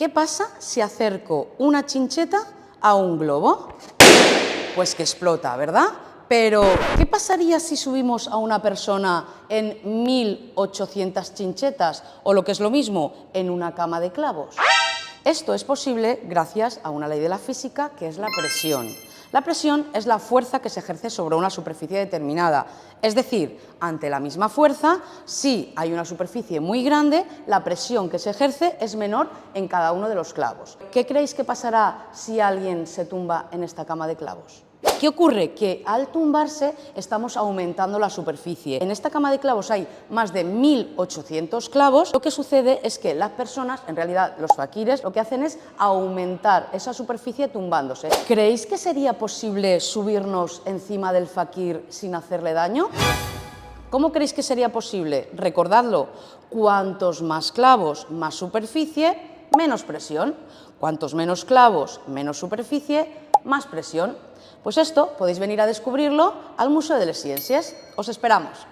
¿Qué pasa si acerco una chincheta a un globo? Pues que explota, ¿verdad? Pero, ¿qué pasaría si subimos a una persona en 1800 chinchetas o, lo que es lo mismo, en una cama de clavos? Esto es posible gracias a una ley de la física, que es la presión. La presión es la fuerza que se ejerce sobre una superficie determinada. Es decir, ante la misma fuerza, si hay una superficie muy grande, la presión que se ejerce es menor en cada uno de los clavos. ¿Qué creéis que pasará si alguien se tumba en esta cama de clavos? ¿Qué ocurre? Que al tumbarse estamos aumentando la superficie. En esta cama de clavos hay más de 1800 clavos. Lo que sucede es que las personas, en realidad los faquires, lo que hacen es aumentar esa superficie tumbándose. ¿Creéis que sería posible subirnos encima del faquir sin hacerle daño? ¿Cómo creéis que sería posible? Recordadlo, cuantos más clavos, más superficie, menos presión. Cuantos menos clavos, menos superficie, más presión. Pues esto podéis venir a descubrirlo al Museo de les Ciències. Os esperamos.